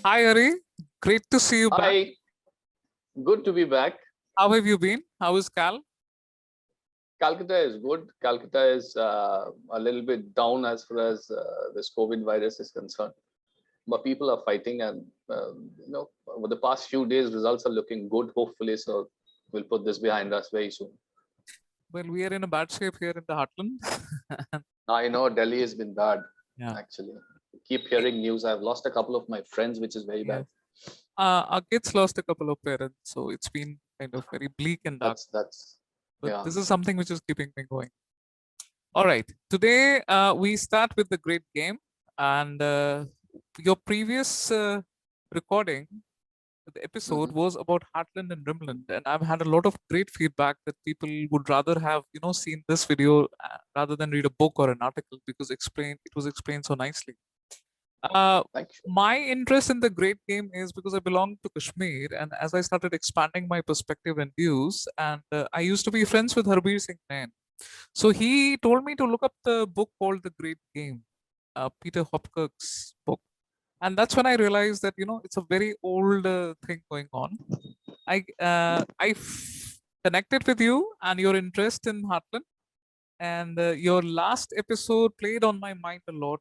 Hi, Ari. Great to see you back. Hi, good to be back. How have you been? How is Cal? Calcutta is good. Calcutta is a little bit down as far as this COVID virus is concerned, but people are fighting, and over the past few days, results are looking good. Hopefully, so we'll put this behind us very soon. Well, we are in a bad shape here in the Heartland. I know Delhi has been bad. Yeah. Actually, keep hearing news. I've lost a couple of my friends, which is very bad. Our kids lost a couple of parents, so it's been kind of very bleak and dark. That's But yeah. this is something which is keeping me going. All right. Today, we start with the great game. And your previous recording, the episode was about Heartland and Rimland, and I've had a lot of great feedback that people would rather have seen this video rather than read a book or an article, because it was explained so nicely. Thank you. My interest in the great game is because I belong to Kashmir, and as I started expanding my perspective and views, and I used to be friends with Harbir Singh Nain, so he told me to look up the book called The Great Game, Peter Hopkirk's book, and that's when I realized that it's a very old thing going on. Connected with you and your interest in Heartland, and your last episode played on my mind a lot.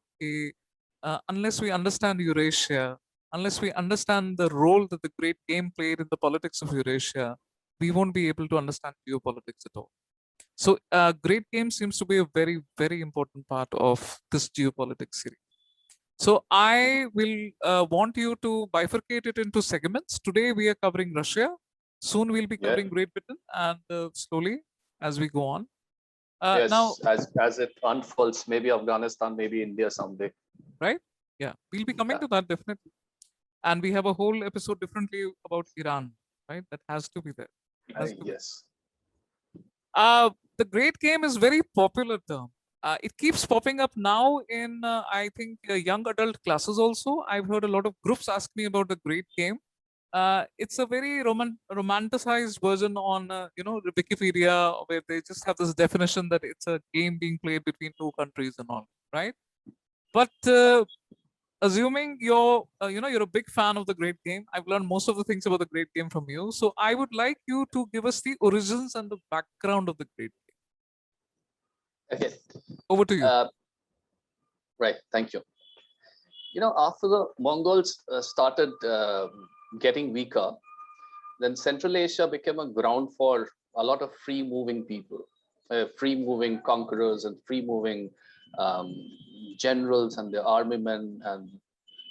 Unless we understand Eurasia, unless we understand the role that the great game played in the politics of Eurasia, we won't be able to understand geopolitics at all. So, great game seems to be a very, very important part of this geopolitics series. So I will want you to bifurcate it into segments. Today we are covering Russia. Soon we'll be covering Great Britain, and slowly as we go on. Yes, now, as it unfolds, maybe Afghanistan, maybe India someday. Right? Yeah, we'll be coming to that definitely. And we have a whole episode differently about Iran, right? That has to be there. Yes. The Great Game is very popular term. It keeps popping up now in, I think, young adult classes also. I've heard a lot of groups ask me about the Great Game. It's a very romanticized version on, Wikipedia, where they just have this definition that it's a game being played between two countries and all, right? But assuming you're a big fan of the Great Game, I've learned most of the things about the Great Game from you. So I would like you to give us the origins and the background of the Great Game. Okay. Over to you. Right. Thank you. After the Mongols started getting weaker, then Central Asia became a ground for a lot of free-moving people, free-moving conquerors and free-moving generals and the army men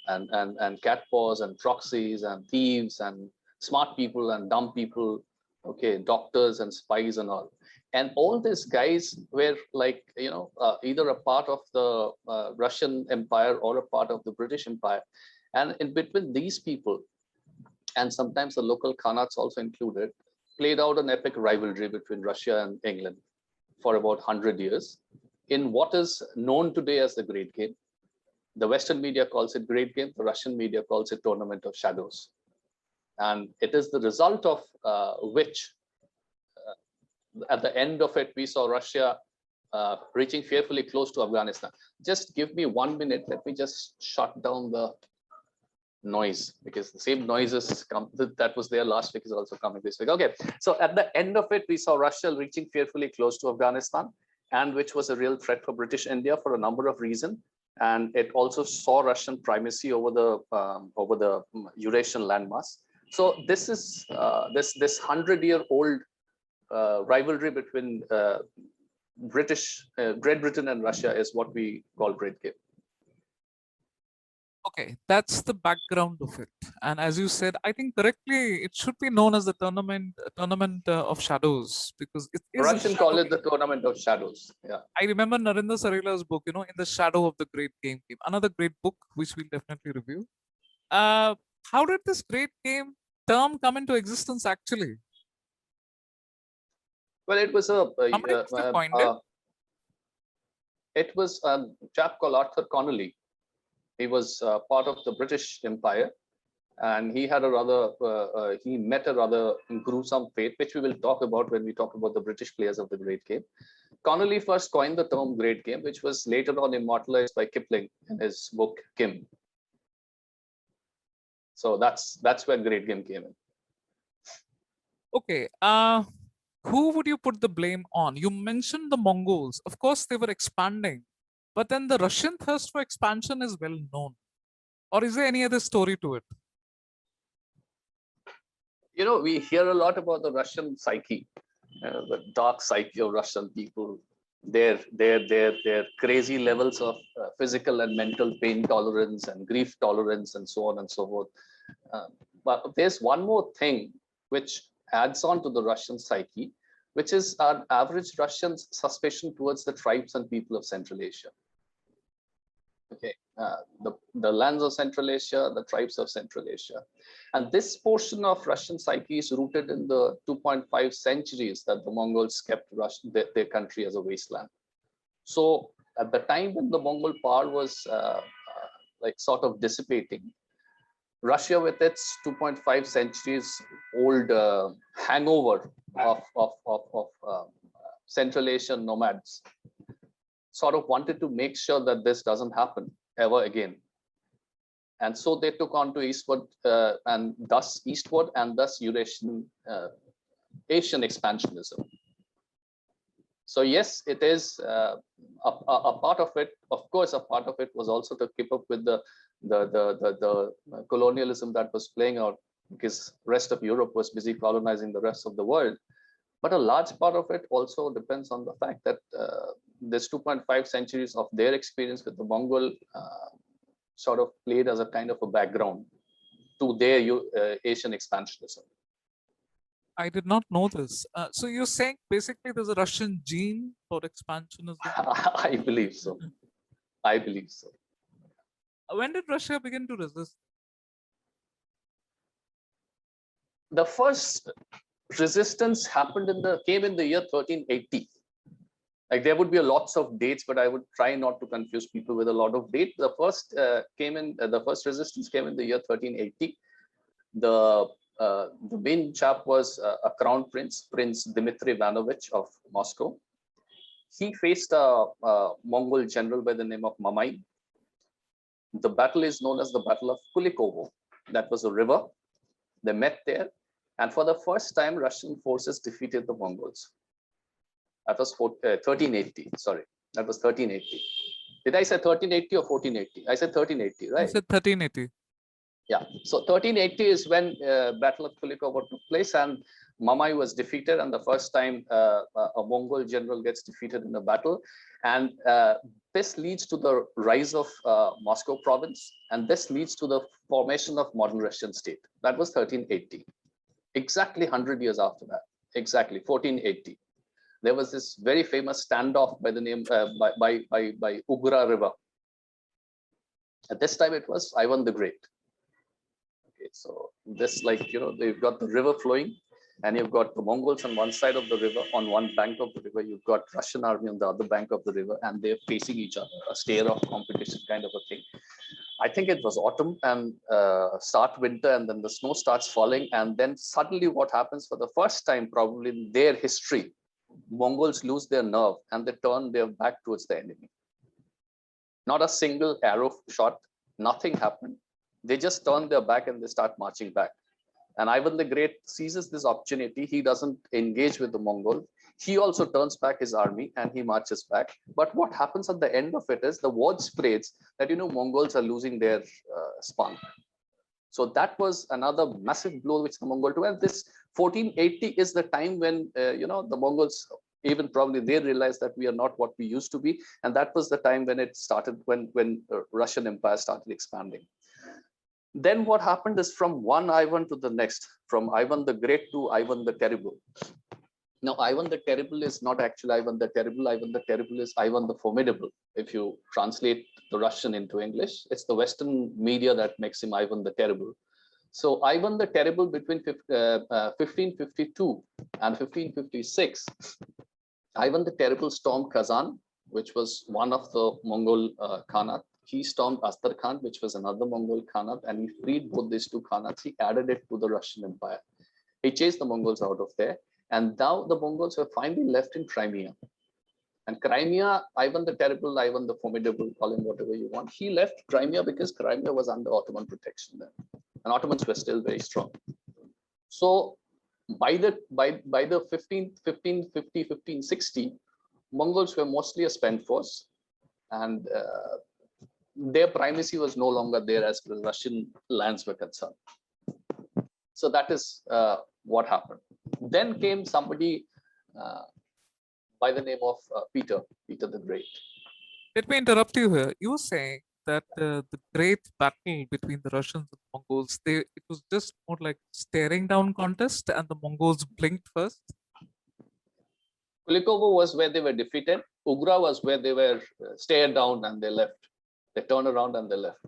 and catpaws and proxies and thieves and smart people and dumb people, okay, doctors and spies and all. And all these guys were like, either a part of the Russian Empire or a part of the British Empire. And in between these people, and sometimes the local khanates also included, played out an epic rivalry between Russia and England for about 100 years in what is known today as the Great Game. The Western media calls it Great Game. The Russian media calls it Tournament of Shadows. And it is the result of which, at the end of it, we saw Russia reaching fearfully close to Afghanistan. Just give me 1 minute. Let me just shut down the noise, because the same noises that was there last week is also coming this week. Okay, so at the end of it, we saw Russia reaching fearfully close to Afghanistan, and which was a real threat for British India for a number of reasons. And it also saw Russian primacy over the Eurasian landmass. So this is this 100-year-old rivalry between Great Britain and Russia is what we call Great Game. Okay, that's the background of it. And as you said, I think correctly, it should be known as the tournament of shadows, because it is Russian call it the Tournament of Shadows. Yeah, I remember Narendra Sarela's book, In the Shadow of the Great Game, another great book which we'll definitely review. How did this Great Game term come into existence actually? Well, it was it was a chap called Arthur Connolly. He was part of the British Empire, and he had he met a rather gruesome fate, which we will talk about when we talk about the British players of the Great Game. Connolly first coined the term Great Game, which was later on immortalized by Kipling in his book Kim. So that's where Great Game came in. Okay. Who would you put the blame on? You mentioned the Mongols. Of course, they were expanding, but then the Russian thirst for expansion is well known. Or is there any other story to it? You know, we hear a lot about the Russian psyche, the dark psyche of Russian people, their crazy levels of physical and mental pain tolerance and grief tolerance and so on and so forth. But there's one more thing which adds on to the Russian psyche, which is our average Russian's suspicion towards the tribes and people of Central Asia. Okay, the lands of Central Asia, the tribes of Central Asia. And this portion of Russian psyche is rooted in the 2.5 centuries that the Mongols kept their country as a wasteland. So at the time when the Mongol power was like sort of dissipating, Russia, with its 2.5 centuries old hangover of Central Asian nomads, sort of wanted to make sure that this doesn't happen ever again. And so they took on to eastward and thus Eurasian Asian expansionism. So yes, it is a part of it. Of course, a part of it was also to keep up with the colonialism that was playing out, because rest of Europe was busy colonizing the rest of the world. But a large part of it also depends on the fact that this 2.5 centuries of their experience with the Mongol sort of played as a kind of a background to their Asian expansionism. I did not know this. So you're saying basically there's a Russian gene for expansionism? I believe so. I believe so. When did Russia begin to resist? The first resistance came in the year 1380. Like there would be lots of dates, but I would try not to confuse people with a lot of dates. The first resistance came in the year 1380. The main chap was a crown prince, Prince Dmitry Ivanovich of Moscow. He faced a Mongol general by the name of Mamai. The battle is known as the Battle of Kulikovo. That was a river. They met there, and for the first time, Russian forces defeated the Mongols. That was 1380. Sorry, that was 1380. Did I say 1380 or 1480? I said 1380, right? I said 1380. Yeah. So 1380 is when Battle of Kulikovo took place, and Mamai was defeated, and the first time a Mongol general gets defeated in a battle, and this leads to the rise of Moscow province, and this leads to the formation of modern Russian state. That was 1380. Exactly 100 years after that, exactly 1480, there was this very famous standoff by the name by Ugra River. At this time, it was Ivan the Great. Okay, so this, like, you know, they've got the river flowing, and you've got the Mongols on one side of the river, on one bank of the river, you've got Russian army on the other bank of the river, and they're facing each other, a stare-off competition kind of a thing. I think it was autumn and start winter, and then the snow starts falling, and then suddenly what happens, for the first time probably in their history, Mongols lose their nerve and they turn their back towards the enemy. Not a single arrow shot, nothing happened. They just turn their back and they start marching back. And Ivan the Great seizes this opportunity. He doesn't engage with the Mongol. He also turns back his army and he marches back. But what happens at the end of it is the word spreads that, you know, Mongols are losing their spunk. So that was another massive blow which the Mongol took. And this 1480 is the time when, you know, the Mongols, even probably they realized that we are not what we used to be. And that was the time when it started, when Russian Empire started expanding. Then what happened is from one Ivan to the next, from Ivan the Great to Ivan the Terrible. Now, Ivan the Terrible is not actually Ivan the Terrible. Ivan the Terrible is Ivan the Formidable. If you translate the Russian into English, it's the Western media that makes him Ivan the Terrible. So Ivan the Terrible between 1552 and 1556, Ivan the Terrible stormed Kazan, which was one of the Mongol Khanate. He stormed Astrakhan, which was another Mongol Khanate, and he freed both these two Khanates. He added it to the Russian Empire. He chased the Mongols out of there. And now the Mongols were finally left in Crimea. And Crimea, Ivan the Terrible, Ivan the Formidable, call him whatever you want. He left Crimea because Crimea was under Ottoman protection then, and Ottomans were still very strong. So by the 1550, 1560, Mongols were mostly a spent force, and their primacy was no longer there as far as Russian lands were concerned. So that is what happened. Then came somebody by the name of Peter the Great. Let me interrupt you here. You were saying that the great battle between the Russians and Mongols, it was just more like staring down contest, and the Mongols blinked first. Kulikovo was where they were defeated. Ugra was where they were stared down and they left. They turned around and they left.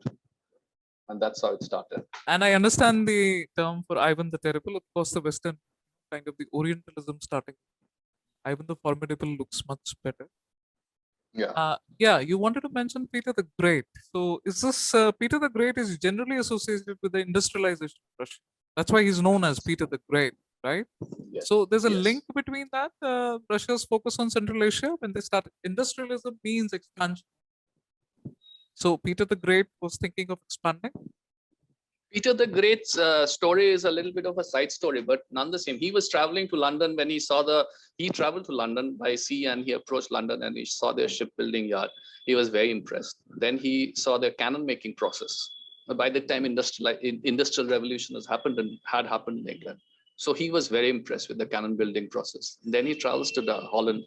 And that's how it started. And I understand the term for Ivan the Terrible. Of course, the Western kind of the Orientalism starting. Ivan the Formidable looks much better. Yeah. Yeah, you wanted to mention Peter the Great. So is this Peter the Great is generally associated with the industrialization of Russia. That's why he's known as Peter the Great, right? Yes. So there's a Yes. link between that. Russia's focus on Central Asia when they start industrialism means expansion. So Peter the Great was thinking of expanding. Peter the Great's story is a little bit of a side story, but none the same. He was traveling to London when he traveled to London by sea, and he approached London and he saw their shipbuilding yard. He was very impressed. Then he saw their cannon making process. By the time industrial revolution had happened in England. So he was very impressed with the cannon building process. Then he travels to Holland.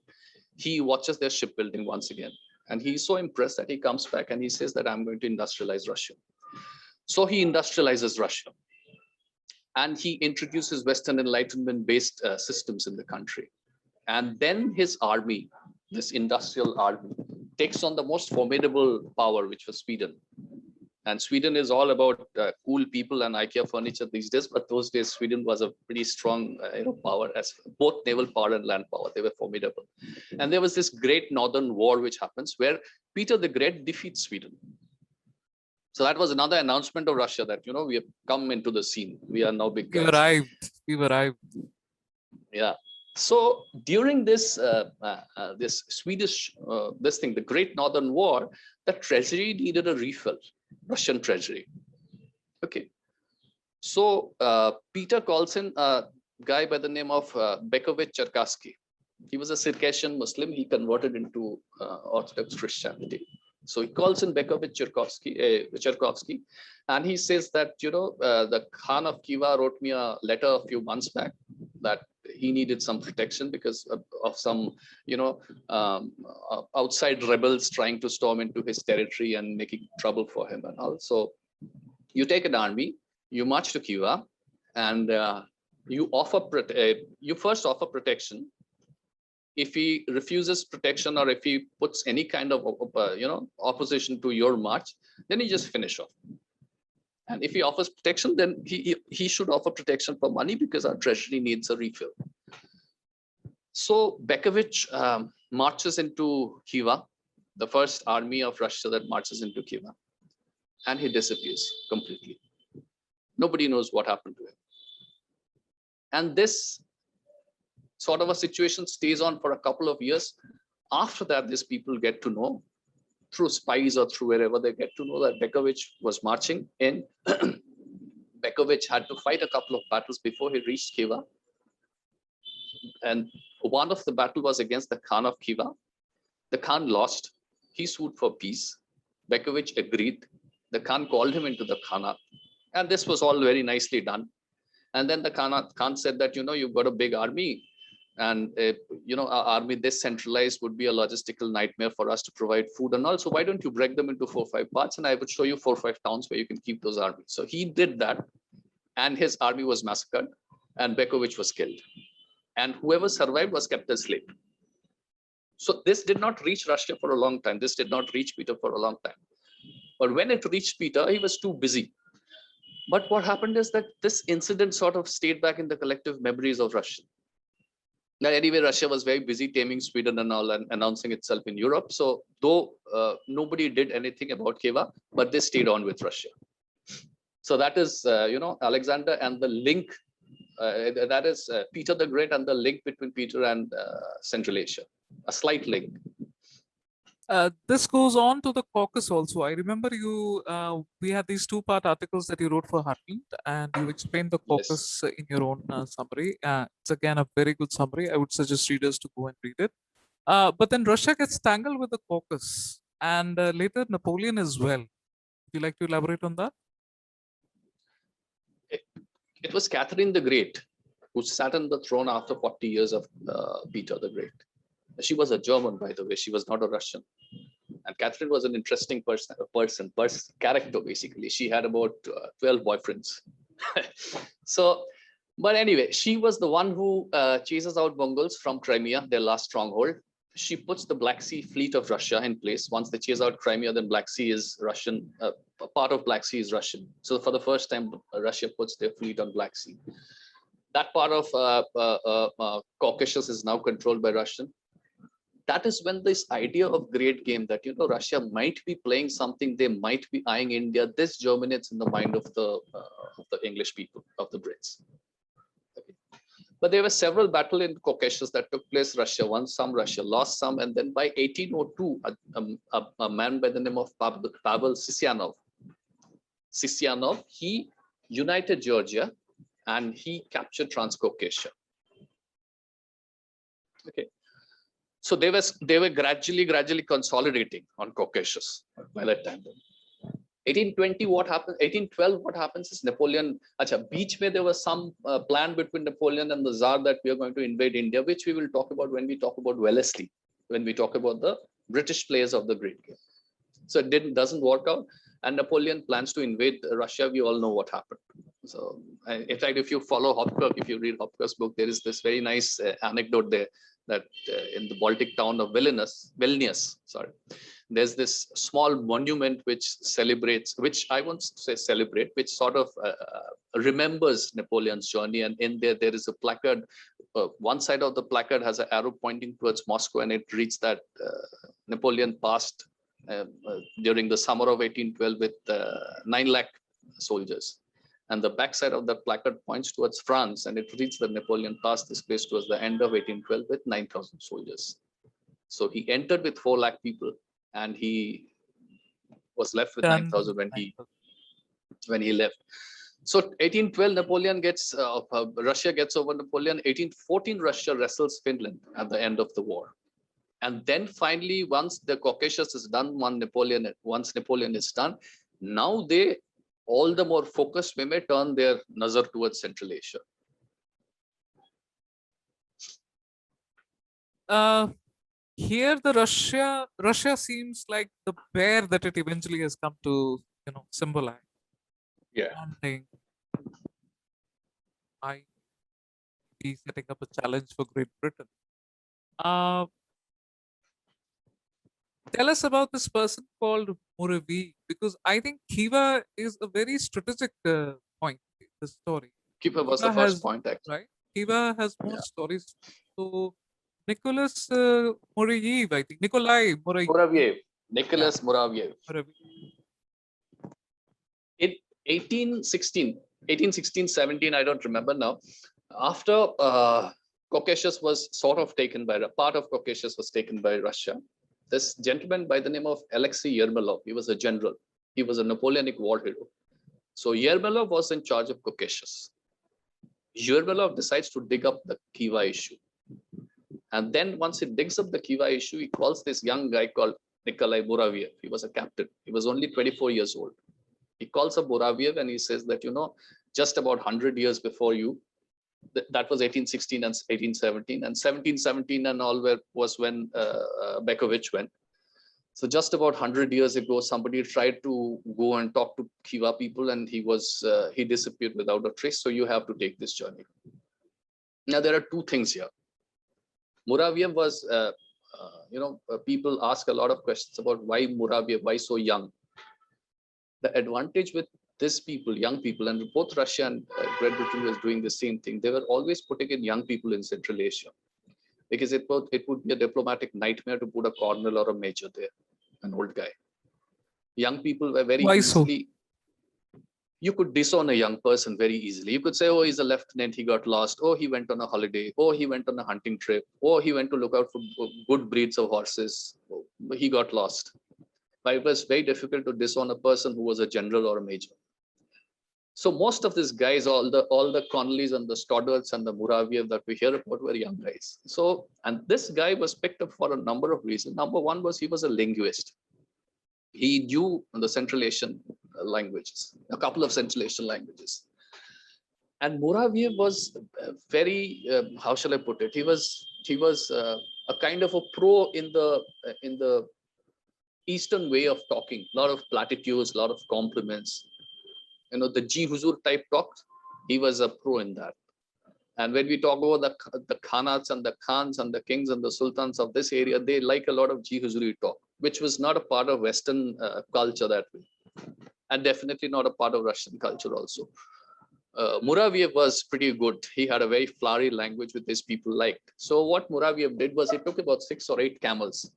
He watches their shipbuilding once again. And he's so impressed that he comes back and he says that I'm going to industrialize Russia. So he industrializes Russia. And he introduces Western Enlightenment-based systems in the country. And then his army, this industrial army, takes on the most formidable power, which was Sweden. And Sweden is all about cool people and IKEA furniture these days, but those days Sweden was a pretty strong power, as both naval power and land power. They were formidable. And there was this great Northern War which happens where Peter the Great defeats Sweden. So that was another announcement of Russia that, we have come into the scene. We are now big guys. We've arrived. Yeah. So during this this Swedish the Great Northern War, the treasury needed a refill, Russian treasury. Okay. So Peter calls in a guy by the name of Bekovich Cherkassky. He was a Circassian Muslim. He converted into Orthodox Christianity. So he calls in Bekovich Cherkassky, and he says that, the Khan of Khiva wrote me a letter a few months back that he needed some protection because of some, outside rebels trying to storm into his territory and making trouble for him and all. So you take an army, you march to Khiva, and you first offer protection. If he refuses protection or if he puts any kind of opposition to your march, then you just finish off. And if he offers protection, then he should offer protection for money because our treasury needs a refill. So Bekovich marches into Khiva, the first army of Russia that marches into Khiva, and he disappears completely. Nobody knows what happened to him. And this sort of a situation stays on for a couple of years. After that, these people get to know through spies or through wherever they get to know that Bekovich was marching in. Bekovich had to fight a couple of battles before he reached Khiva. And one of the battle was against the Khan of Khiva. The Khan lost. He sued for peace. Bekovich agreed. The Khan called him into the Khanate. And this was all very nicely done. And then the Khan said that, you've got a big army. And our army this centralized would be a logistical nightmare for us to provide food and all. So why don't you break them into 4 or 5 parts, and I would show you 4 or 5 towns where you can keep those armies. So he did that, and his army was massacred, and Bekovich was killed, and whoever survived was kept as slave. So this did not reach Russia for a long time. This did not reach Peter for a long time. But when it reached Peter, he was too busy. But what happened is that this incident sort of stayed back in the collective memories of Russia. Now, anyway, Russia was very busy taming Sweden and all and announcing itself in Europe. So though nobody did anything about Khiva, but they stayed on with Russia. So that is, Alexander and the link, that is Peter the Great and the link between Peter and Central Asia, a slight link. This goes on to the caucus also. I remember we had these two-part articles that you wrote for Heartland, and you explained the Yes. caucus in your own summary. It's again a very good summary. I would suggest readers to go and read it. But then Russia gets tangled with the caucus, and later Napoleon as well. Would you like to elaborate on that? It was Catherine the Great who sat on the throne after 40 years of Peter the Great. She was a German, by the way. She was not a Russian. And Catherine was an interesting character, basically. She had about 12 boyfriends. So, but anyway, she was the one who chases out Mongols from Crimea, their last stronghold. She puts the Black Sea fleet of Russia in place. Once they chase out Crimea, then Black Sea is Russian. A part of Black Sea is Russian. So for the first time, Russia puts their fleet on Black Sea. That part of Caucasus is now controlled by Russian. That is when this idea of great game that, Russia might be playing something, they might be eyeing India, this germinates in the mind of the English people, of the Brits. Okay. But there were several battles in Caucasus that took place. Russia won some, Russia lost some. And then by 1802, a man by the name of Pavel Sisyanov, he united Georgia and he captured Transcaucasia. Okay. So they were gradually consolidating on Caucasus by that time. 1820, what happened? 1812, what happens is Napoleon. Beach where there was some plan between Napoleon and the Tsar that we are going to invade India, which we will talk about when we talk about Wellesley, when we talk about the British players of the Great Game. So it doesn't work out, and Napoleon plans to invade Russia. We all know what happened. So, in fact, if you follow Hopkirk, if you read Hopkirk's book, there is this very nice anecdote there that in the Baltic town of Vilnius, there's this small monument which celebrates, which I won't say celebrate, which sort of remembers Napoleon's journey. And in there is a placard. One side of the placard has an arrow pointing towards Moscow, and it reads that Napoleon passed during the summer of 1812 with 9 lakh soldiers. And the backside of that placard points towards France, and it reads that Napoleon passed this place towards the end of 1812 with 9,000 soldiers. So he entered with 4 lakh people, and he was left with 9,000 when he left. So 1812, Napoleon gets Russia gets over Napoleon. 1814, Russia wrestles Finland at the end of the war. And then finally, once the Caucasus is done, once Napoleon is done, now they all the more focused, we may turn their nazar towards Central Asia. Here, the Russia seems like the bear that it eventually has come to, symbolize. Yeah. Wanting, I be setting up a challenge for Great Britain. Tell us about this person called Muravi, because I think Khiva is a very strategic point in the story. Khiva was the first point, actually. Right? Khiva has more stories. So, Nicholas Muraviev, I think. Nikolai Muraviev. Nicholas Muraviev. In 1816, 17, I don't remember now. After Caucasus was sort of taken by, part of Caucasus was taken by Russia. This gentleman by the name of Alexei Yermolov, he was a general. He was a Napoleonic war hero. So Yermolov was in charge of Caucasus. Yermolov decides to dig up the Khiva issue. And then once he digs up the Khiva issue, he calls this young guy called Nikolai Muraviev. He was a captain. He was only 24 years old. He calls up Muraviev and he says that, just about 100 years before you, that was 1816 and 1817, and 1717 and all was when Bekovich went. So just about 100 years ago, somebody tried to go and talk to Khiva people, and he disappeared without a trace. So you have to take this journey. Now there are two things here. Muraviev was, people ask a lot of questions about why Muraviev, why so young. The advantage with these people, young people, and both Russia and Great Britain was doing the same thing. They were always putting in young people in Central Asia, because it would be a diplomatic nightmare to put a colonel or a major there, an old guy. Young people were very easily. you could disown a young person very easily. You could say, oh, he's a lieutenant, he got lost. Oh, he went on a holiday. Oh, he went on a hunting trip. Oh, he went to look out for good breeds of horses. Oh, he got lost. But it was very difficult to disown a person who was a general or a major. So most of these guys, all the Connollys and the Stoddarts and the Muraviev that we hear about were young guys. So, and this guy was picked up for a number of reasons. Number one was he was a linguist. He knew the Central Asian languages, a couple of Central Asian languages. And Muraviev was very, how shall I put it? He was a kind of a pro in the Eastern way of talking. A lot of platitudes, a lot of compliments. You know, the Ji Huzur type talk, he was a pro in that. And when we talk about the Khanats and the Khans and the kings and the sultans of this area, they like a lot of Ji Huzuri talk, which was not a part of Western culture that way. And definitely not a part of Russian culture also. Muraviev was pretty good. He had a very flowery language which these people liked. So what Muraviev did was he took about 6 or 8 camels.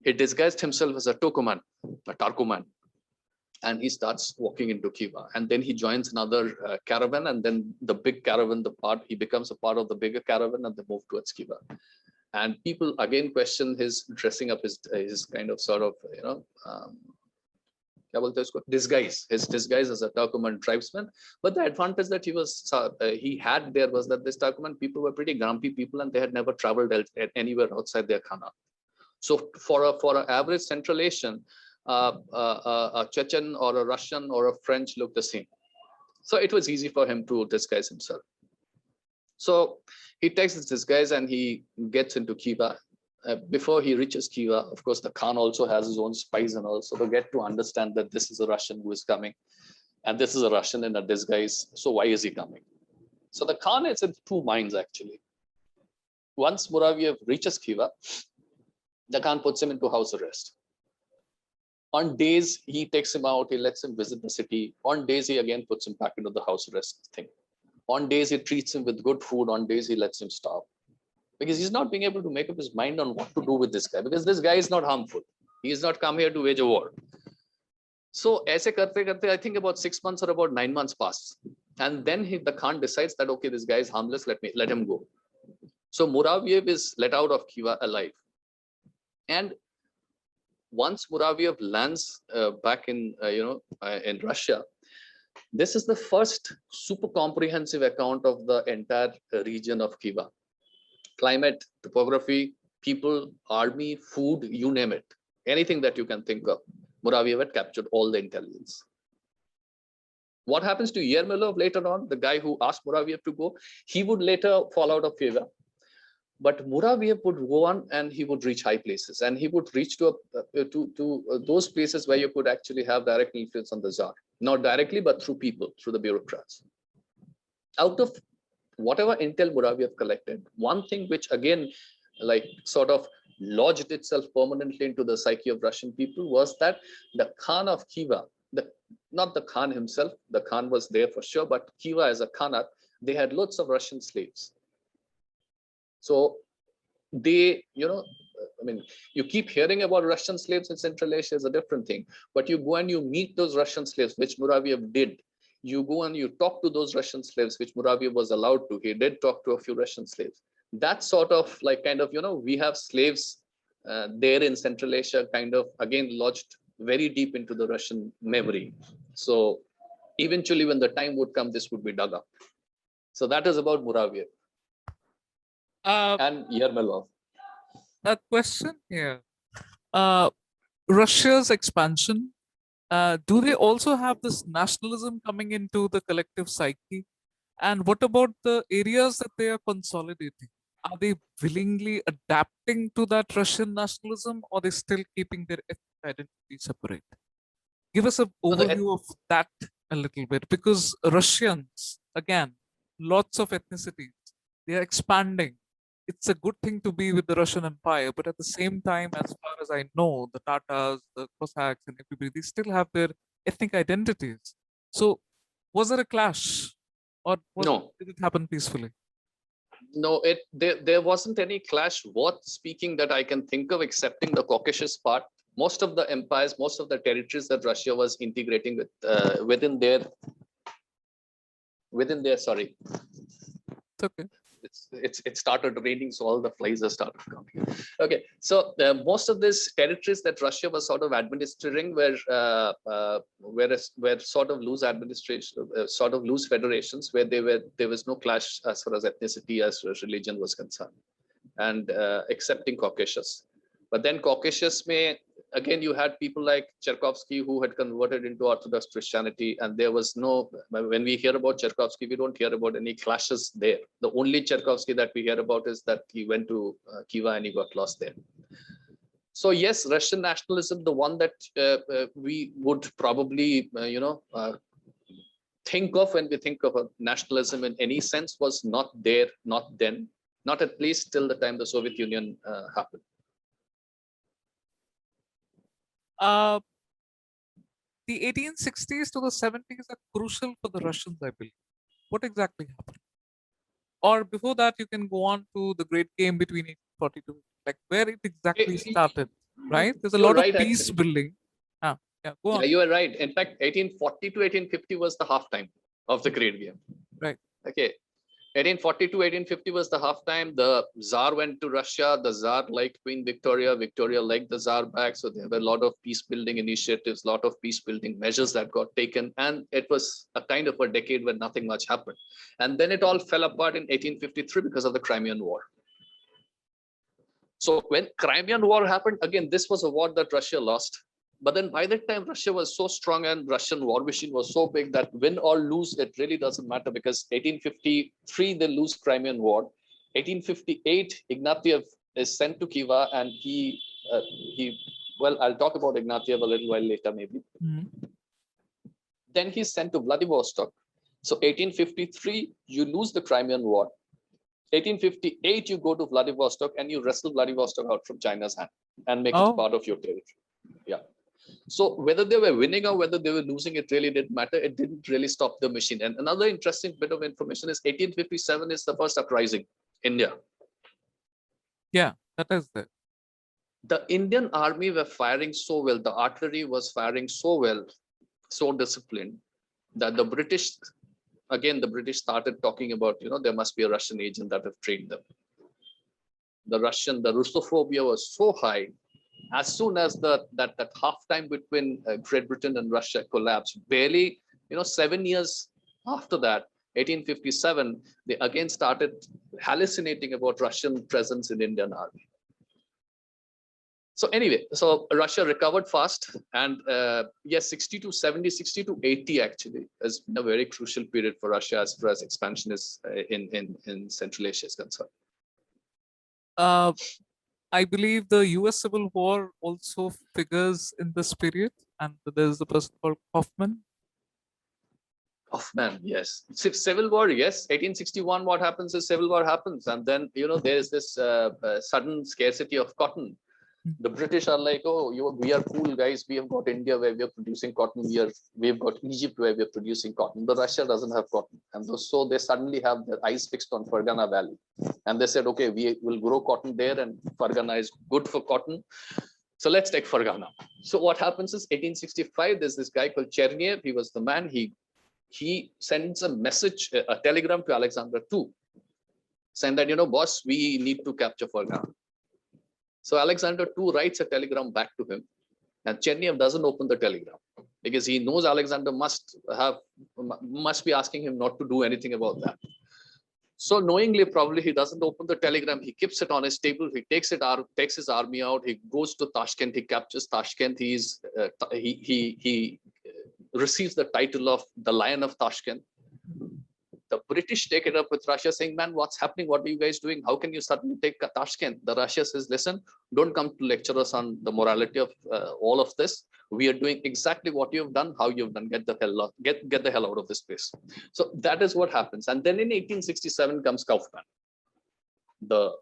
He disguised himself as a Turkoman, a Tarkoman. And he starts walking into Khiva, and then he joins another caravan, and then the big caravan, he becomes a part of the bigger caravan, and they move towards Khiva. And people again question his dressing up, his kind of sort of, you know, disguise, his disguise as a Turkoman tribesman. But the advantage that he had there was that this Turkoman people were pretty grumpy people, and they had never traveled anywhere outside their Khana. So for an average Central Asian, a Chechen or a Russian or a French look the same. So it was easy for him to disguise himself. So he takes his disguise and he gets into Khiva. Before he reaches Khiva, of course, the Khan also has his own spies and all. So they get to understand that this is a Russian who is coming. And this is a Russian in a disguise. So why is he coming? So the Khan is in 2 minds, actually. Once Muraviev reaches Khiva, the Khan puts him into house arrest. On days, he takes him out, he lets him visit the city. On days, he again puts him back into the house arrest thing. On days, he treats him with good food. On days, he lets him starve. Because he's not being able to make up his mind on what to do with this guy. Because this guy is not harmful. He is not come here to wage a war. So, aise karte, I think about 6 months or about 9 months pass. And then the Khan decides that, okay, this guy is harmless, let him go. So, Muraviev is let out of Khiva alive. And once Muraviev lands back in in Russia, this is the first super comprehensive account of the entire region of Khiva. Climate, topography, people, army, food, you name it. Anything that you can think of. Muraviev had captured all the intelligence. What happens to Yermolov later on, the guy who asked Muraviev to go, he would later fall out of favor. But Muraviev would go on and he would reach high places, and he would reach to those places where you could actually have direct influence on the Tsar. Not directly, but through people, through the bureaucrats. Out of whatever intel Muraviev collected, one thing which again, like sort of lodged itself permanently into the psyche of Russian people was that the Khan of Khiva, not the Khan himself, the Khan was there for sure, but Khiva as a Khanat, they had lots of Russian slaves. So they, I mean, you keep hearing about Russian slaves in Central Asia is a different thing, but you go and you meet those Russian slaves, which Muraviev did. You go and you talk to those Russian slaves, which Muraviev was allowed to. He did talk to a few Russian slaves. That sort of like kind of, we have slaves there in Central Asia, kind of again lodged very deep into the Russian memory. So eventually when the time would come, this would be dug up. So that is about Muraviev. And Yermolov. A question here. Russia's expansion, do they also have this nationalism coming into the collective psyche? And what about the areas that they are consolidating? Are they willingly adapting to that Russian nationalism, or they still keeping their ethnic identity separate? Give us an overview of that a little bit, because Russians, again, lots of ethnicities, they are expanding. It's a good thing to be with the Russian Empire, but at the same time, as far as I know, the Tatars, the Cossacks, and everybody, they still have their ethnic identities. So, was there a clash, or No, did it happen peacefully? No, there wasn't any clash worth speaking that I can think of, excepting the Caucasus part. most of the empires, most of the territories that Russia was integrating with within their sorry, It's okay. it started raining, so all the flies have started coming. Okay, so most of these territories that Russia was sort of administering were sort of loose administration, sort of loose federations where there was no clash as far as ethnicity, as religion was concerned, and excepting Caucasus. But then Caucasus again, you had people like Cherkovsky who had converted into Orthodox Christianity, and there was no, when we hear about Cherkovsky, we don't hear about any clashes there. The only Cherkovsky that we hear about is that he went to Khiva and he got lost there. So yes, Russian nationalism, the one that we would probably, think of when we think of a nationalism in any sense, was not there, not then, not at least till the time the Soviet Union happened. The 1860s to the 70s are crucial for the Russians, I believe. What exactly happened? Or before that, you can go on to the great game between 1842, like where it exactly started, right? There's a You're lot of right, peace actually. building. Yeah, go on. Yeah, you are right. In fact, 1840 to 1850 was the halftime of the Great Game. Right. Okay. 1840 to 1850 was the halftime. The Tsar went to Russia. The Tsar liked Queen Victoria. Victoria liked the Tsar back. So there were a lot of peace building initiatives, a lot of peace building measures that got taken. And it was a kind of a decade where nothing much happened. And then it all fell apart in 1853 because of the Crimean War. So when Crimean War happened, again, this was a war that Russia lost. But then by that time, Russia was so strong and Russian war machine was so big that win or lose, it really doesn't matter, because 1853, they lose Crimean War. 1858, Ignatieff is sent to Khiva, and well, I'll talk about Ignatieff a little while later, maybe. Then he's sent to Vladivostok. So 1853, you lose the Crimean War. 1858, you go to Vladivostok and you wrestle Vladivostok out from China's hand and make it part of your territory. Yeah. So whether they were winning or whether they were losing, it really didn't matter. It didn't really stop the machine. And another interesting bit of information is 1857 is the first uprising in India. Yeah, that is it. The Indian army were firing so well. The artillery was firing so well, so disciplined, that the British, again, the British started talking about, there must be a Russian agent that have trained them. The Russophobia was so high. As soon as that halftime between Great Britain and Russia collapsed, barely, 7 years after that, 1857, they again started hallucinating about Russian presence in Indian army. So anyway, so Russia recovered fast, and yes, 60 to 70, 60 to 80 actually has been a very crucial period for Russia as far as expansion is in Central Asia is concerned. I believe the US Civil War also figures in this period, and there's a person called Hoffman. Hoffman, yes. Civil War, yes. 1861, what happens is Civil War happens, and then there's this sudden scarcity of cotton. The British are like, oh, we are cool guys. We have got India where we are producing cotton. We've got Egypt where we are producing cotton. But Russia doesn't have cotton, and so they suddenly have their eyes fixed on Fergana Valley, and they said, okay, we will grow cotton there, and Fergana is good for cotton. So let's take Fergana. So what happens is 1865. There's this guy called Cherniev. He was the man. He sends a message, a telegram to Alexander II, saying that boss, we need to capture Fergana. So Alexander II writes a telegram back to him, and Cherniev doesn't open the telegram because he knows Alexander must be asking him not to do anything about that. So knowingly, probably he doesn't open the telegram. He keeps it on his table. He takes his army out. He goes to Tashkent. He captures Tashkent. He receives the title of the Lion of Tashkent. The British take it up with Russia, saying, man, what's happening? What are you guys doing? How can you suddenly take Tashkent? The Russia says, listen, don't come to lecture us on the morality of all of this. We are doing exactly what you've done, how you've done. Get the hell out of this place. So that is what happens. And then in 1867 comes Kaufman, the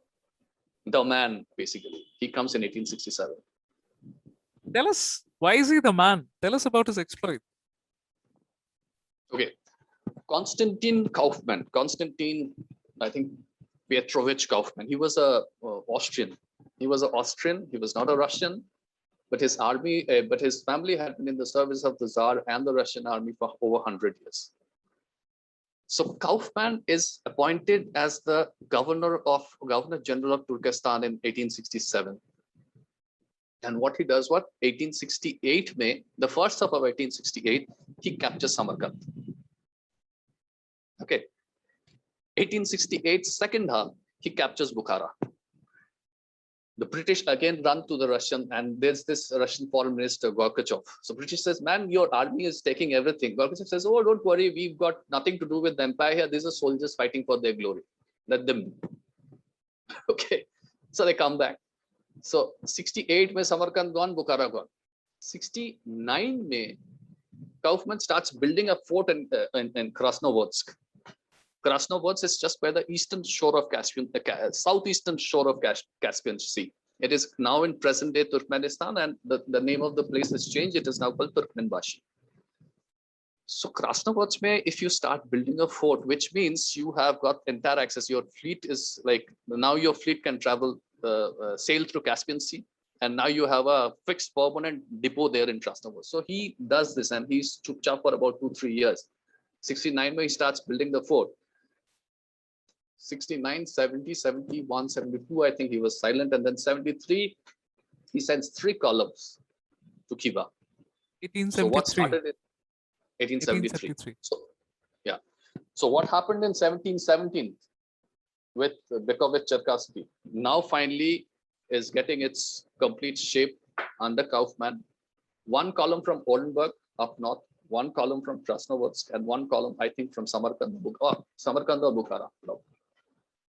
man, basically. He comes in 1867. Tell us, why is he the man? Tell us about his exploit. Okay. Konstantin, I think Petrovich Kaufman. He was a Austrian. He was an Austrian. He was not a Russian. but his army, but his family had been in the service of the Tsar and the Russian army for over 100 years. So Kaufman is appointed as the governor general of Turkestan in 1867. And what he does, 1868 May, the first half of 1868, he captures Samarkand. Okay. 1868 second half, he captures Bukhara. The British again run to the Russian, and there's this Russian foreign minister, Gorbachev. So British says, man, your army is taking everything. Gorbachev says, oh, don't worry, we've got nothing to do with the empire here. These are soldiers fighting for their glory. Let them. Okay. So they come back. So 68 May, Samarkand gone, Bukhara gone. 69 May, Kaufman starts building a fort in Krasnovodsk. Krasnovodsk is just by the eastern shore of Caspian, southeastern shore of Caspian Sea. It is now in present-day Turkmenistan, and the name of the place has changed. It is now called Turkmenbashi. So Krasnovodsk, if you start building a fort, which means you have got entire access. Your fleet is like, now your fleet can travel, sail through Caspian Sea, and now you have a fixed permanent depot there in Krasnovodsk. So he does this, and he's chupchap for about 2-3 years. 69 May, he starts building the fort. 69, 70, 71, 72, I think he was silent. And then 73, he sends 3 columns to Khiva. 1873. So what started in 1873? So, yeah. So what happened in 1717 with Bekovich-Cherkassky now finally is getting its complete shape under Kaufman. 1 column from Orenburg up north, 1 column from Krasnovodsk, and 1 column, I think, from Samarkand or Bukhara.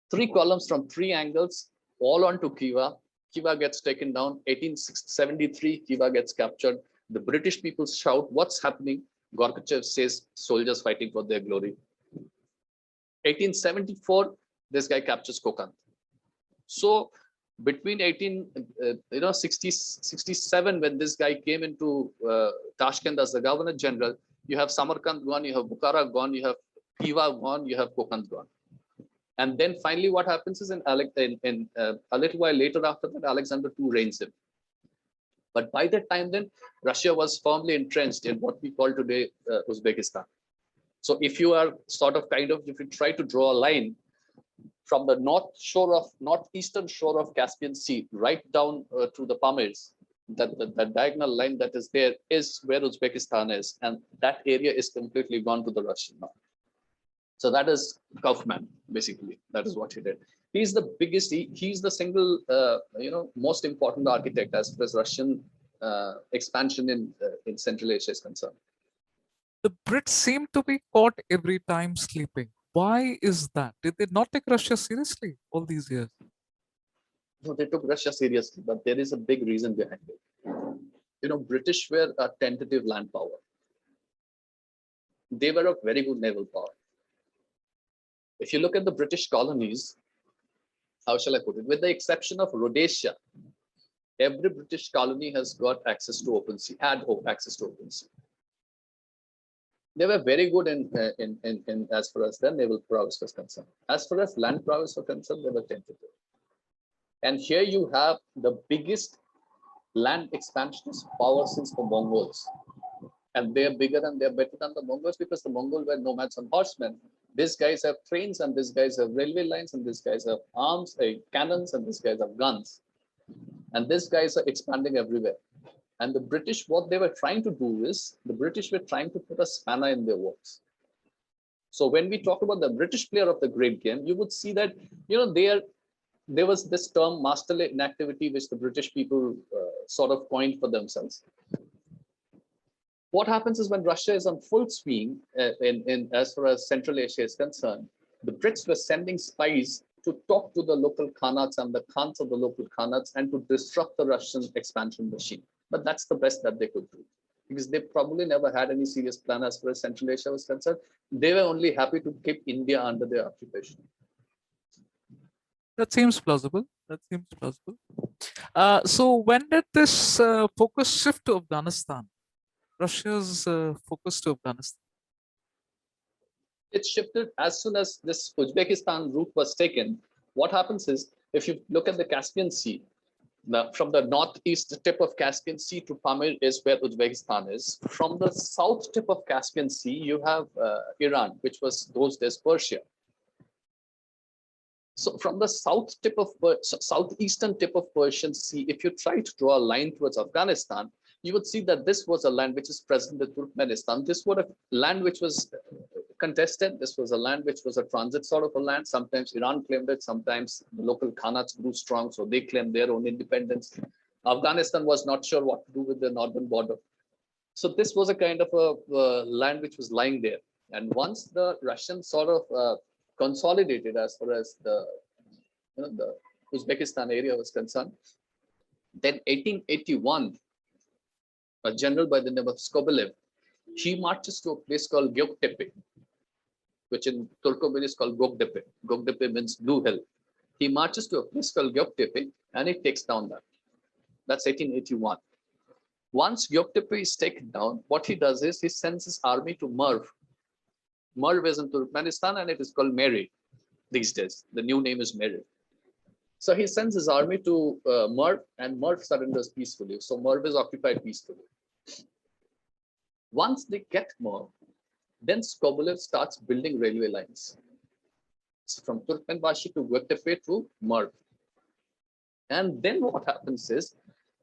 3 columns from 3 angles, all onto Khiva. Khiva gets taken down. 1873, Khiva gets captured. The British people shout, what's happening? Gorbachev says, soldiers fighting for their glory. 1874, this guy captures Kokand. So between 67, when this guy came into Tashkent as the governor general, you have Samarkand gone, you have Bukhara gone, you have Khiva gone, you have Kokand gone. And then finally, what happens is a little while later after that, Alexander II reigns him. But by that time, then Russia was firmly entrenched in what we call today Uzbekistan. So if you are if you try to draw a line from the northeastern shore of Caspian Sea right down to the Pamirs, the diagonal line that is there is where Uzbekistan is, and that area is completely gone to the Russian now. So that is Kaufman, basically. That is what he did. He's the biggest, he's the single, most important architect as far as Russian expansion in Central Asia is concerned. The Brits seem to be caught every time sleeping. Why is that? Did they not take Russia seriously all these years? No, they took Russia seriously, but there is a big reason behind it. British were a tentative land power. They were a very good naval power. If you look at the British colonies, how shall I put it? With the exception of Rhodesia, every British colony has got access to open sea, had access to open sea. They were very good in as far as their naval prowess was concerned. As far as land prowess was concerned, they were tentative. And here you have the biggest land expansionist power since the Mongols. And they're bigger and they're better than the Mongols because the Mongols were nomads on horsemen. These guys have trains, and these guys have railway lines, and these guys have arms, cannons, and these guys have guns. And these guys are expanding everywhere. And the British, what they were trying to do is, the British were trying to put a spanner in their works. So when we talk about the British player of the great game, you would see that, there was this term masterly inactivity, which the British people sort of coined for themselves. What happens is when Russia is on full swing as far as Central Asia is concerned, the Brits were sending spies to talk to the local khanates and the khans of the local khanates and to disrupt the Russian expansion machine. But that's the best that they could do, because they probably never had any serious plan as far as Central Asia was concerned. They were only happy to keep India under their occupation. That seems plausible. So when did this focus shift to Afghanistan? Russia's focus to Afghanistan? It shifted as soon as this Uzbekistan route was taken. What happens is, if you look at the Caspian Sea, From the northeast tip of Caspian Sea to Pamir is where Uzbekistan is. From the south tip of Caspian Sea, you have Iran, which was those days Persia. So from the southeastern tip of Persian Sea, if you try to draw a line towards Afghanistan, you would see that this was a land which is present in Turkmenistan. This was a land which was contested. This was a land which was a transit sort of a land. Sometimes Iran claimed it. Sometimes the local khanates grew strong, so they claimed their own independence. Afghanistan was not sure what to do with the northern border. So this was a kind of a land which was lying there. And once the Russians sort of consolidated as far as the Uzbekistan area was concerned, then 1881, a general by the name of Skobelev, he marches to a place called Göktepe, which in Turkoman is called Göktepe. Göktepe means blue hill. He marches to a place called Göktepe and he takes down that. That's 1881. Once Göktepe is taken down, what he does is he sends his army to Merv. Merv is in Turkmenistan and it is called Meri these days. The new name is Meri. So he sends his army to Merv and Merv surrenders peacefully. So Merv is occupied peacefully. Once they get Merv, then Skobelev starts building railway lines. So from Turkmenbashi to Göktepe to Merv. And then what happens is,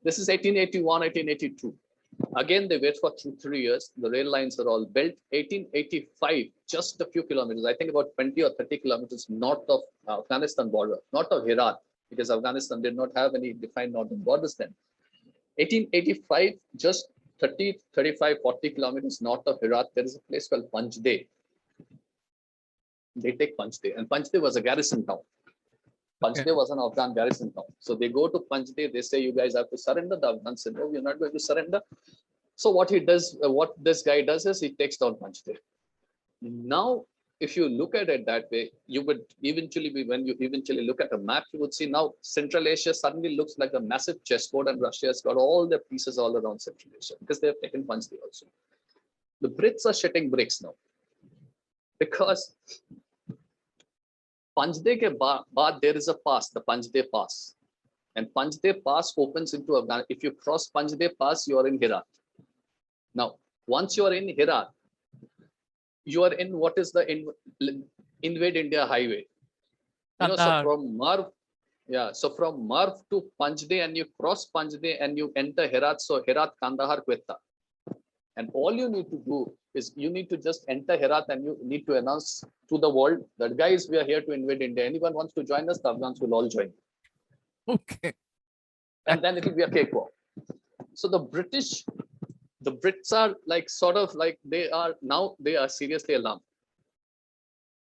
this is 1881, 1882. Again, they wait for 2-3 years. The rail lines are all built. 1885, just a few kilometers, I think about 20 or 30 kilometers north of Afghanistan border, north of Herat, because Afghanistan did not have any defined northern borders then. 1885, just 30, 35, 40 kilometers north of Herat, there is a place called Panjde. They take Panjde, and Panjde was a garrison town. Panjde was an Afghan garrison town. So they go to Panjde, they say, you guys have to surrender. The Afghans said, no, we're not going to surrender. So what he does, what this guy does is he takes down Panjde. Now, if you look at it that way, you would eventually be, when you eventually look at a map, you would see now Central Asia suddenly looks like a massive chessboard and Russia has got all their pieces all around Central Asia because they have taken Panjde also. The Brits are shitting bricks now because Panjde ke baad there is a pass, the Panjde Pass. And Panjde Pass opens into Afghanistan. If you cross Panjde Pass, you are in Herat. Now, once you are in Herat, you are in what is the Invade India Highway. You know, so from Marv, so from Marv to Panjde and you cross Panjde and you enter Herat. So Herat, Kandahar, Quetta. And all you need to do is you need to just enter Herat and you need to announce to the world that, guys, we are here to invade India. Anyone wants to join us, the Afghans will all join. Okay. And then it will be a cakewalk. So the Brits are like sort of like they are seriously alarmed.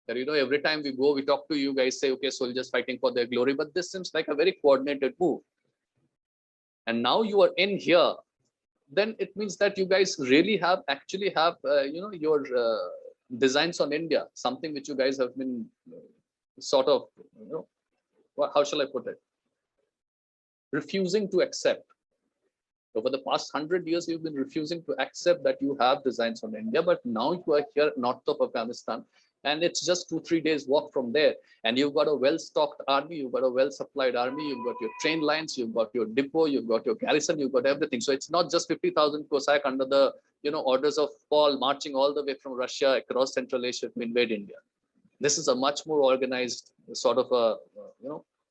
That, you know, every time we go, we talk to you guys, say, okay, soldiers fighting for their glory, but this seems like a very coordinated move. And now you are in here, then it means that you guys really actually have your designs on India, something which you guys have been sort of, how shall I put it, refusing to accept. Over the past 100 years, you've been refusing to accept that you have designs on India, but now you are here north of Afghanistan, and it's just 2-3 days walk from there. And you've got a well-stocked army, you've got a well-supplied army, you've got your train lines, you've got your depot, you've got your garrison, you've got everything. So it's not just 50,000 Cossack under the orders of Paul marching all the way from Russia across Central Asia to invade India. This is a much more organized sort of a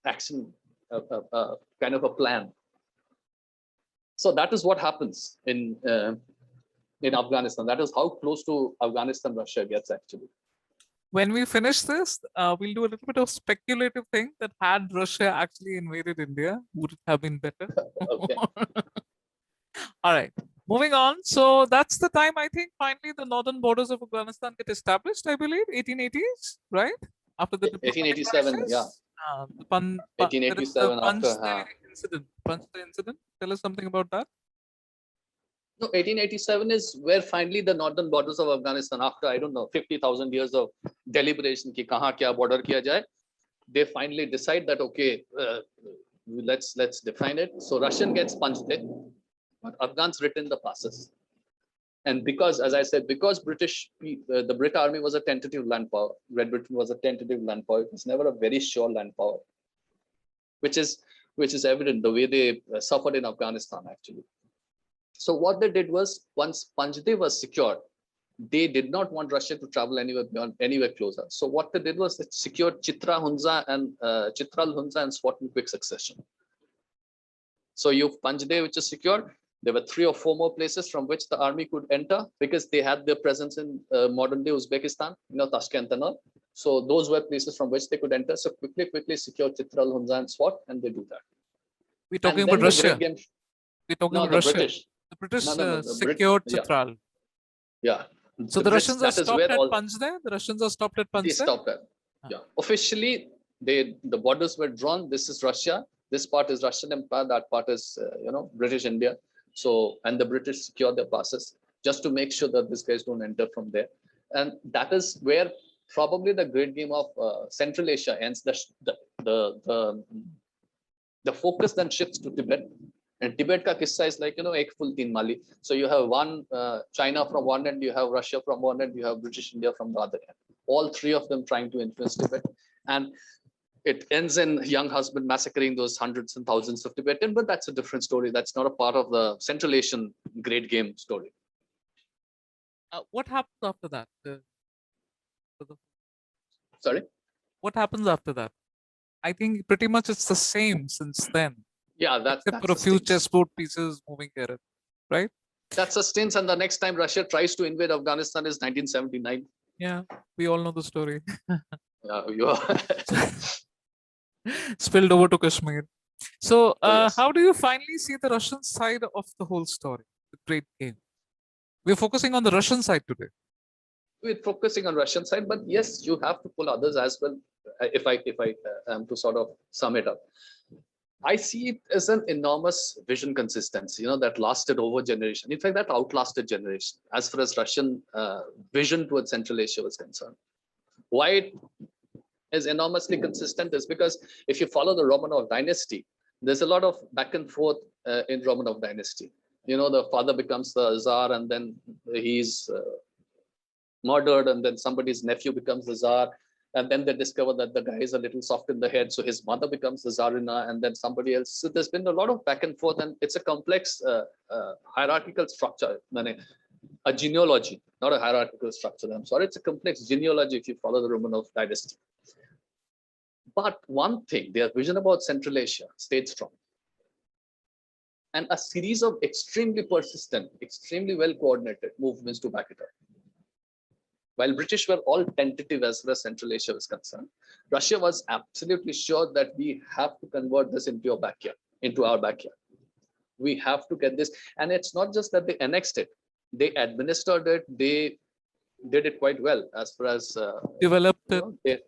action, kind of a plan. So that is what happens in Afghanistan. That is how close to Afghanistan Russia gets actually. When we finish this, we'll do a little bit of speculative thing that had Russia actually invaded India, would it have been better? Okay. All right. Moving on. So that's the time I think finally the northern borders of Afghanistan get established, I believe, 1880s, right? After the 1887, yeah. 1887 after incident. Panjde incident. Tell us something about that. No, 1887 is where finally the northern borders of Afghanistan, after, I don't know, 50,000 years of deliberation, ki kahan kya border kiya jaye, they finally decide that, okay, let's define it. So Russian gets Panjde, but Afghans retain the passes. And because, as I said, because the Brit army was a tentative land power, Great Britain was a tentative land power, it was never a very sure land power, which is which is evident the way they suffered in Afghanistan, actually. So what they did was, once Panjde was secured, they did not want Russia to travel anywhere beyond, anywhere closer. So what they did was they secured Chitral Hunza and Swat in quick succession. So you have Panjde, which is secured. There were 3 or 4 more places from which the army could enter, because they had their presence in modern day Uzbekistan, Tashkent and all. So those were places from which they could enter. So quickly secure Chitral, Hunza and Swat, and they do that. We're talking about Russia. We're talking about Russia. British. The British the secured Chitral. Yeah. So the Russians are stopped at Panjde? The Russians are stopped at Panjde? They stopped at, yeah. Officially, the borders were drawn. This is Russia. This part is Russian Empire. That part is, British India. So, and the British secure their passes just to make sure that these guys don't enter from there. And that is where probably the great game of Central Asia ends. The focus then shifts to Tibet. And Tibet ka kissa is like, ek full teen mali. So you have one China from one end, you have Russia from one end, you have British India from the other end. All 3 of them trying to influence Tibet. And it ends in young husband massacring those hundreds and thousands of Tibetan, but that's a different story. That's not a part of the Central Asian great game story. What happens after that? Sorry? What happens after that? I think pretty much it's the same since then. Yeah, that's for a few chessboard pieces moving here, right? That sustains, and the next time Russia tries to invade Afghanistan is 1979. Yeah, we all know the story. Yeah, you are. Spilled over to Kashmir. So, yes. How do you finally see the Russian side of the whole story? The great game. We're focusing on the Russian side today. We're focusing on Russian side, but yes, you have to pull others as well. If I am to sort of sum it up, I see it as an enormous vision consistency, that lasted over generation. In fact, that outlasted generation as far as Russian vision towards Central Asia was concerned. Why it is enormously consistent is because if you follow the Romanov dynasty, there's a lot of back and forth in Romanov dynasty. The father becomes the Tsar, and then he's murdered, and then somebody's nephew becomes the Tsar. And then they discover that the guy is a little soft in the head, so his mother becomes the Tsarina, and then somebody else. So there's been a lot of back and forth, and it's a complex hierarchical structure, a genealogy, not a hierarchical structure. I'm sorry, it's a complex genealogy if you follow the Romanov dynasty. But one thing, their vision about Central Asia stayed strong. And a series of extremely persistent, extremely well-coordinated movements to back it up. While British were all tentative as far as Central Asia was concerned, Russia was absolutely sure that we have to convert this into our backyard. We have to get this. And it's not just that they annexed it, they administered it, they did it quite well as far as developed it.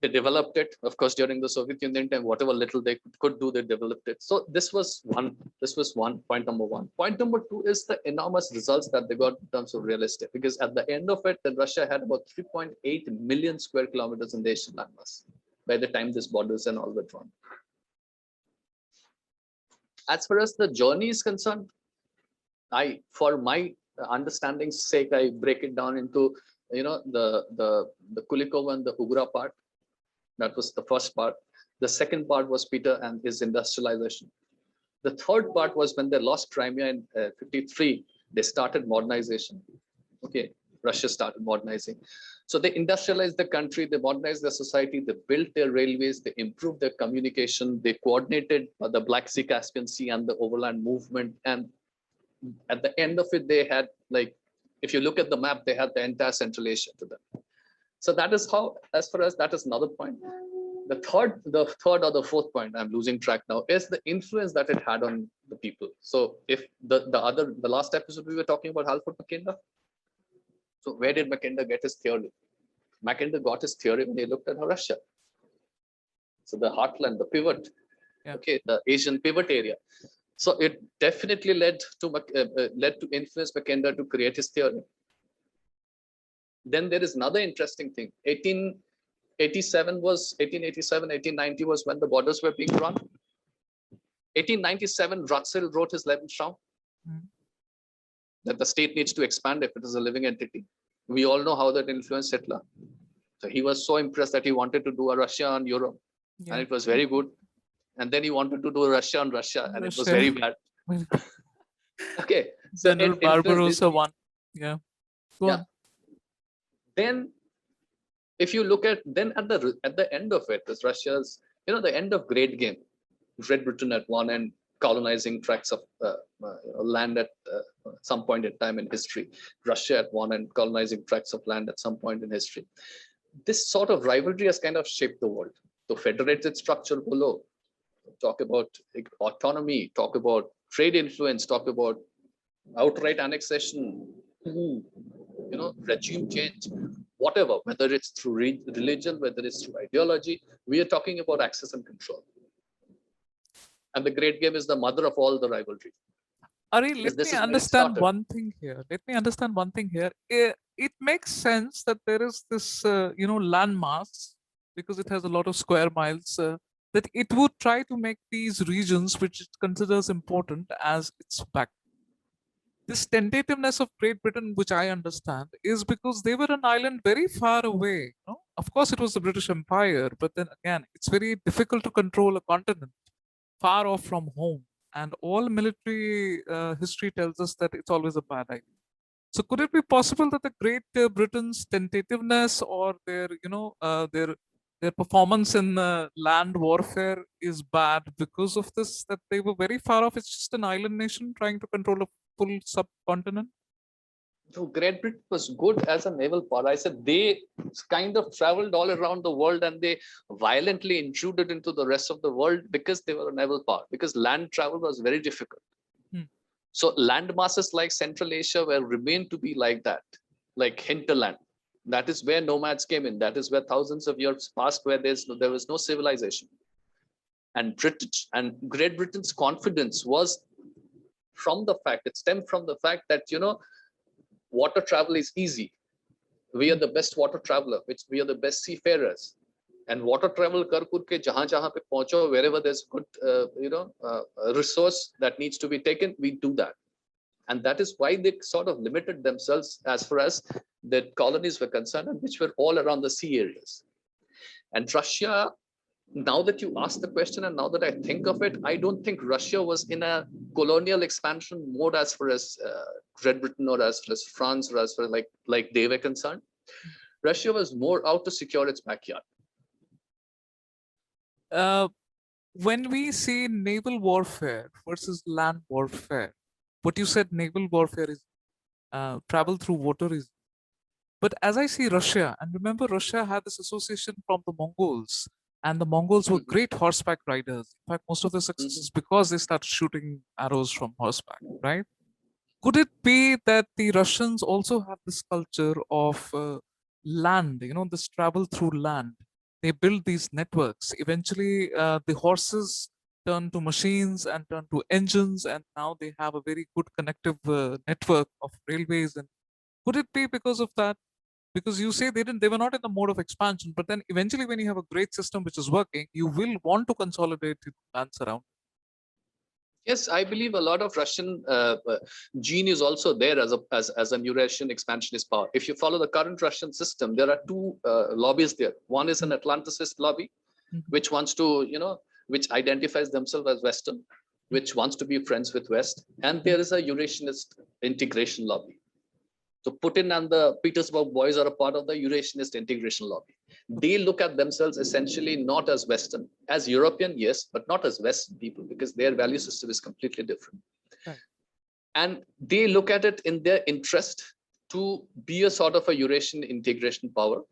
They developed it, of course, during the Soviet Union time, whatever little they could do, they developed it. So this was one point number 1. Point number 2 is the enormous results that they got in terms of real estate, because at the end of it, then Russia had about 3.8 million square kilometers in the Asian landmass by the time this borders and all were drawn. As far as the journey is concerned, for my understanding's sake, I break it down into the Kulikova and the Ugra part. That was the first part. The second part was Peter and his industrialization. The third part was when they lost Crimea in 53, they started modernization. Okay, Russia started modernizing. So they industrialized the country, they modernized their society, they built their railways, they improved their communication, they coordinated the Black Sea, Caspian Sea, and the overland movement. And at the end of it, they had, like, if you look at the map, they had the entire Central Asia to them. So that is how, as far as that is another point. The third or the fourth point, I'm losing track now, is the influence that it had on the people. So if the last episode we were talking about Halford Mackinder. So where did Mackinder get his theory? Mackinder got his theory when he looked at Russia. So the heartland, the pivot, okay, the Asian pivot area. So it definitely led to influence Mackinder to create his theory. Then there is another interesting thing. 1887, 1890 was when the borders were being drawn. 1897, Russell wrote his 11th round that the state needs to expand if it is a living entity. We all know how that influenced Hitler. So he was so impressed that he wanted to do a Russia and Europe, and it was very good. and then he wanted to do Russia on Russia, and it was Russia. very bad. Okay, so General it influenced this. Barbarossa won. Yeah. Go on. Then, if you look at at the end of it, is Russia's, the end of Great Game. Great Britain at one end, colonizing tracts of land at some point in time in history. Russia at one end, colonizing tracts of land at some point in history. This sort of rivalry has kind of shaped the world. The federated structure below, talk about autonomy, talk about trade influence, talk about outright annexation, regime change, whatever, whether it's through religion, whether it's through ideology, we are talking about access and control. And the Great Game is the mother of all the rivalry. Ari, let me understand one thing here. It makes sense that there is this, landmass, because it has a lot of square miles, that it would try to make these regions, which it considers important, as its back. This tentativeness of Great Britain, which I understand, is because they were an island very far away. Of course, it was the British Empire, but then again, it's very difficult to control a continent far off from home. And all military history tells us that it's always a bad idea. So, could it be possible that the Great Britain's tentativeness, or their performance in land warfare, is bad because of this? That they were very far off. It's just an island nation trying to control a full subcontinent. So Great Britain was good as a naval power. I said they kind of traveled all around the world, and they violently intruded into the rest of the world because they were a naval power, because land travel was very difficult. So land masses like Central Asia were remained to be like that, like hinterland. That is where nomads came in. That is where thousands of years passed, where there was no civilization. And Great Britain's confidence was it stemmed from the fact that, water travel is easy. We are the best water traveler, we are the best seafarers. And water travel ke jahan pe pahuncho, wherever there's good, resource that needs to be taken, we do that. And that is why they sort of limited themselves as far as the colonies were concerned, which were all around the sea areas. And Russia, now that you ask the question, and now that I think of it, I don't think Russia was in a colonial expansion mode as far as Great Britain, or as far as France, or as far as like they were concerned. Russia was more out to secure its backyard. When we see naval warfare versus land warfare, what you said, naval warfare is travel through water is. But as I see Russia, and remember, Russia had this association from the Mongols, and the Mongols were great horseback riders. In fact, most of the success is because they started shooting arrows from horseback, right? Could it be that the Russians also have this culture of land, this travel through land? They build these networks. Eventually, the horses turn to machines and turn to engines, and now they have a very good connective network of railways. And could it be because of that? Because you say they were not in the mode of expansion, but then eventually, when you have a great system which is working, you will want to consolidate lands around. Yes, I believe a lot of Russian gene is also there as an Eurasian expansionist power. If you follow the current Russian system, there are two lobbies there. One is an Atlanticist lobby, which wants to, which identifies themselves as Western, which wants to be friends with West. And there is a Eurasianist integration lobby. So Putin and the Petersburg boys are a part of the Eurasianist integration lobby. They look at themselves essentially not as Western, as European, yes, but not as Western people, because their value system is completely different. Right. And they look at it in their interest to be a sort of a Eurasian integration power.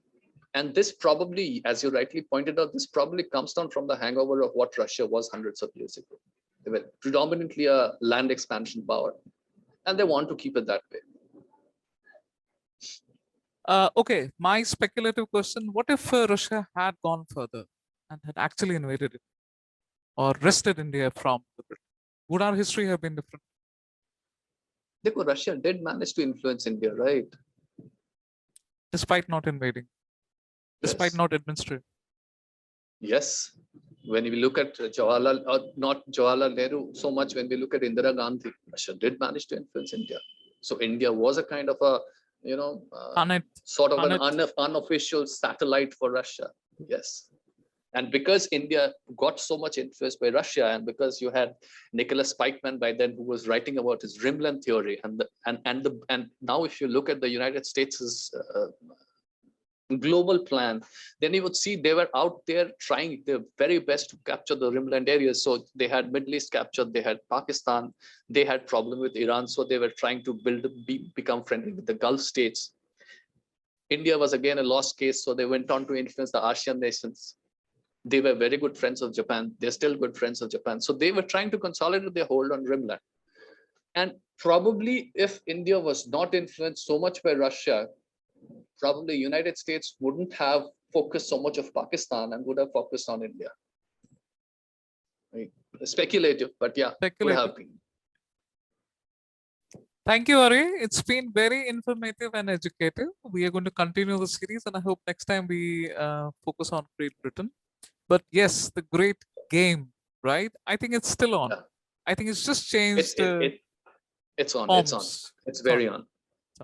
And this probably, as you rightly pointed out, this probably comes down from the hangover of what Russia was hundreds of years ago. They were predominantly a land expansion power, and they want to keep it that way. Okay, my speculative question, what if Russia had gone further and had actually invaded it or wrested India from the British? Would our history have been different? Russia did manage to influence India, right? Despite not invading, despite not administering. Yes. When we look at not Jawaharlal Nehru so much, when we look at Indira Gandhi, Russia did manage to influence India. So India was a kind of a, sort of an unofficial satellite for Russia. Yes. And because India got so much influenced by Russia, and because you had Nicholas Spikeman by then, who was writing about his rimland theory, and now if you look at the United States' global plan, then you would see they were out there trying their very best to capture the rimland areas. So they had Middle East captured, they had Pakistan, they had problem with Iran, so they were trying to become friendly with the Gulf states. India was again a lost case, so they went on to influence the ASEAN nations. They were very good friends of Japan. They're still good friends of Japan. So they were trying to consolidate their hold on rimland. And probably if India was not influenced so much by Russia, probably United States wouldn't have focused so much of Pakistan and would have focused on India. Right. Speculative, but yeah, would have been. Thank you, Ari. It's been very informative and educative. We are going to continue the series, and I hope next time we focus on Great Britain. But yes, the great game, right? I think it's still on. Yeah. I think it's just changed. It's on. Forms. It's on. It's very on.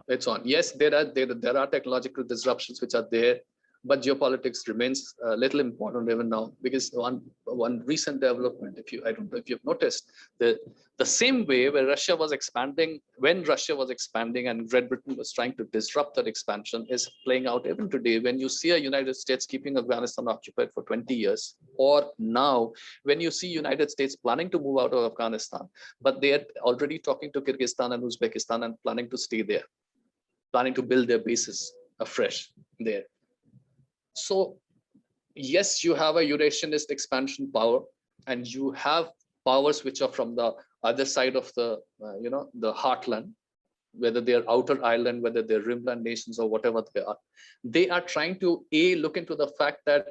It's on. Yes, there are technological disruptions which are there, but geopolitics remains a little important even now, because one recent development, I don't know if you've noticed, the same way where Russia was expanding, when Russia was expanding and Great Britain was trying to disrupt that expansion, is playing out even today when you see a United States keeping Afghanistan occupied for 20 years, or now when you see United States planning to move out of Afghanistan, but they are already talking to Kyrgyzstan and Uzbekistan and planning to stay there, planning to build their bases afresh there. So yes, you have a Eurasianist expansion power, and you have powers which are from the other side of the the heartland, whether they're outer island, whether they're rimland nations or whatever they are trying to look into the fact that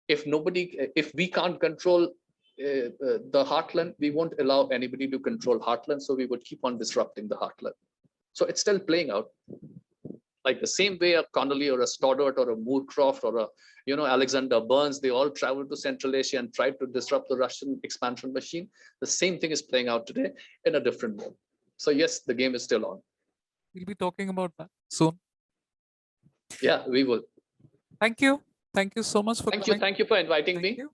if we can't control the heartland, we won't allow anybody to control heartland, so we would keep on disrupting the heartland. So it's still playing out. Like the same way a Connolly or a Stoddart or a Moorcroft or a Alexander Burns, they all traveled to Central Asia and tried to disrupt the Russian expansion machine. The same thing is playing out today in a different mode. So yes, the game is still on. We'll be talking about that soon. Yeah, we will. Thank you. Thank you so much for coming. Thank you for inviting me. You.